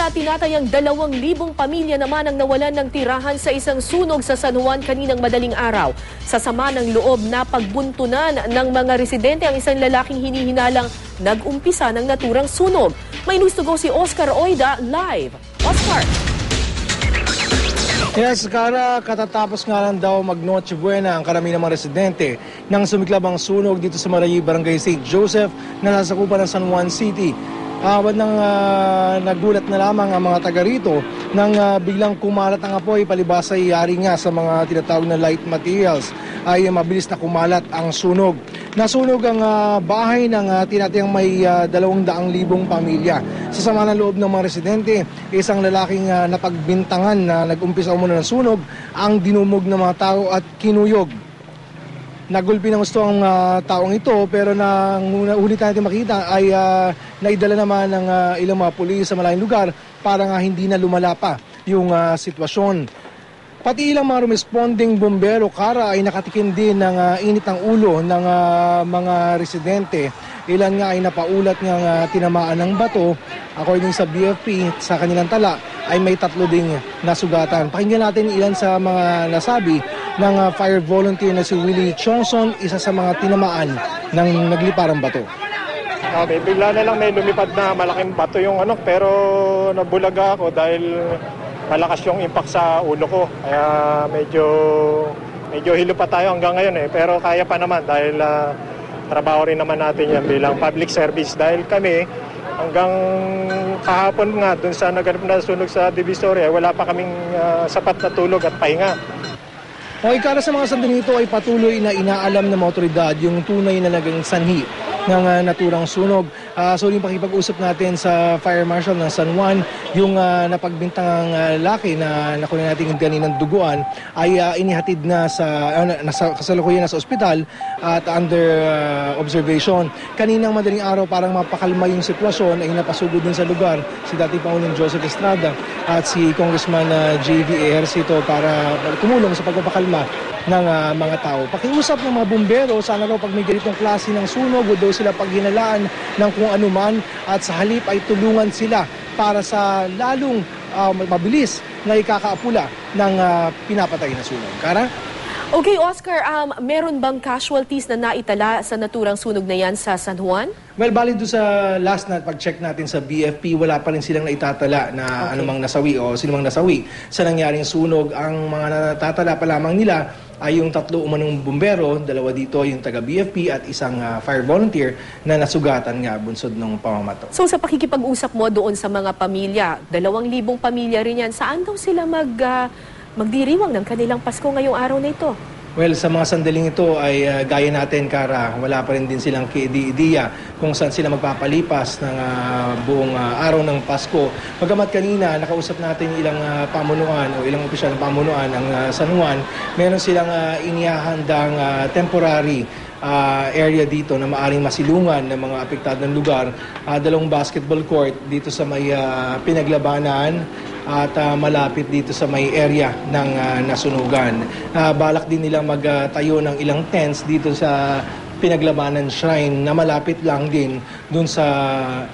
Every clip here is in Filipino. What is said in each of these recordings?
Tinatayang 2,000 pamilya naman ang nawalan ng tirahan sa isang sunog sa San Juan kaninang madaling araw. Sa sama ng loob na pagbuntunan ng mga residente ang isang lalaking hinihinalang nag-umpisa ng naturang sunog. May news to go si Oscar Oida live. Oscar! Yes, Kara, katatapos nga lang daw mag-Noche Buena ang karamihan ng mga residente nang sumiklab ang sunog dito sa Marayi, Barangay St. Joseph na nasakupan ng San Juan City. Nagulat na lamang ang mga taga rito nang biglang kumalat ang apoy. Palibasa ay yari nga sa mga tinatawag na light materials ay mabilis na kumalat ang sunog. Nasunog ang bahay ng tinatayang may 200,000 pamilya. Sa sama ng loob ng mga residente, isang lalaking napagbintangan na nag-umpisa muna ng sunog ang dinumog ng mga tao at kinuyog. Nagulpi ng gusto ang taong ito, pero ulit natin makita ay naidala naman ng ilang mga pulis sa malayong lugar para nga hindi na lumala pa yung sitwasyon. Pati ilang mga responding bumbero, Kara, ay nakatikim din ng init ng ulo ng mga residente. Ilan nga ay napaulat ng tinamaan ng bato. According sa BFP, sa kanilang tala ay may 3 ding nasugatan. Pakinggan natin ilan sa mga nasabi ng fire volunteer na si Willie Chongson, isa sa mga tinamaan ng nagliparang bato. Bigla na lang may lumipad na malaking bato yung pero nabulaga ako dahil malakas yung impact sa ulo ko. Kaya medyo hilo pa tayo hanggang ngayon pero kaya pa naman dahil trabaho rin naman natin yan bilang public service. Dahil kami hanggang kahapon nga dun sa naganap na sunog sa Divisoria, wala pa kaming sapat na tulog at pahinga. Okay, Kara, sa mga sandali ito ay patuloy na inaalam ng mga otoridad yung tunay na naging sanhi ng naturang sunog. So yung pakipag-usap natin sa Fire Marshal ng San Juan, yung napagbintangang laki na nakuha natin yung ganinang duguan ay inihatid na sa kasalukuyan na sa ospital at under observation. Kaninang madaling araw, parang mapakalma yung sitwasyon, ay napasugod din sa lugar si dating Pangulong Joseph Estrada at si Congressman J.V. Ejercito para tumulong sa pagpapakalma ng mga tao. Pakiusap ng mga bumbero, sana raw pag may ganitong klase ng sunog, huwag daw sila paghinalaan ng kung anuman at sa halip ay tulungan sila para sa lalong mabilis na ikakaapula ng pinapatay na sunog. Kara? Okay, Oscar, meron bang casualties na naitala sa naturang sunog na yan sa San Juan? Well, bali doon sa last na pag-check natin sa BFP, wala pa rin silang naitatala na anumang nasawi o sinumang nasawi sa nangyaring sunog. Ang mga natatala pa lamang nila ay yung 3 umanong bumbero, 2 dito yung taga-BFP at isang fire volunteer na nasugatan nga bunsod ng pamamato. So sa pakikipag-usap mo doon sa mga pamilya, 2,000 pamilya rin yan, saan daw sila magdiriwang ng kanilang Pasko ngayong araw na ito? Well, sa mga sandaling ito ay gaya natin, Kara, wala pa rin din silang ideya kung saan sila magpapalipas ng buong araw ng Pasko. Bagamat kanina, nakausap natin ilang pamunuan o ilang opisyal ng pamunuan ng San Juan, meron silang inihahandang temporary area dito na maaring masilungan ng mga apektadong lugar. 2 basketball court dito sa may pinaglabanan at malapit dito sa may area ng nasunugan. Balak din nilang magtayo ng ilang tents dito sa pinaglabanan shrine na malapit lang din dun sa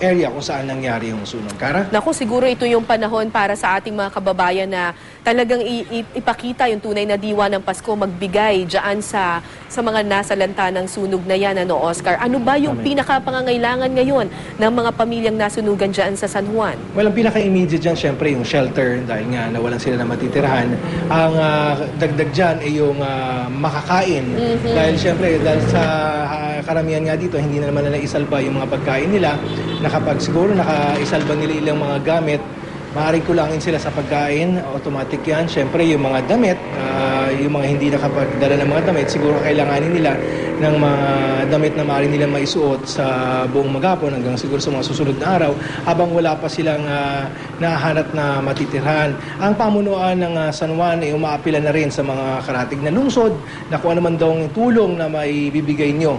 area kung saan nangyari yung sunog. Kara? Naku, siguro ito yung panahon para sa ating mga kababayan na talagang ipakita yung tunay na diwa ng Pasko, magbigay dyan sa mga nasalanta ng sunog na yan, Oscar. Ano ba yung pinakapangangailangan ngayon ng mga pamilyang nasunugan dyan sa San Juan? Well, ang pinaka-immediate dyan, syempre, yung shelter, dahil nga nawalan sila na matitirahan. Ang dagdag dyan ay yung makakain. Dahil syempre, dahil sa karamihan nga dito, hindi na naman na naisalba yung mga pagkain nila, na kapag siguro nakaisalba nila ilang mga gamit, maaaring kulangin sila sa pagkain, automatic yan. Siyempre, yung mga damit, yung mga hindi nakapagdala ng mga damit, siguro kailanganin nila ng mga damit na maaaring nila maisuot sa buong maghapon hanggang siguro sa mga susunod na araw, habang wala pa silang nahanap na matitirhan. Ang pamunuan ng San Juan ay umaapila na rin sa mga karatig na lungsod na kung ano man daw ang tulong na maibibigay nyo.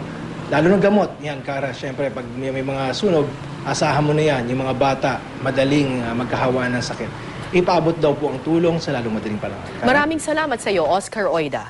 Lalo ng gamot, yan, Kara, siyempre, pag may mga sunog, asahan mo na yan, yung mga bata, madaling magkahawa ng sakit. Ipaabot daw po ang tulong sa lalong madaling panahon. Maraming salamat sa iyo, Oscar Oida.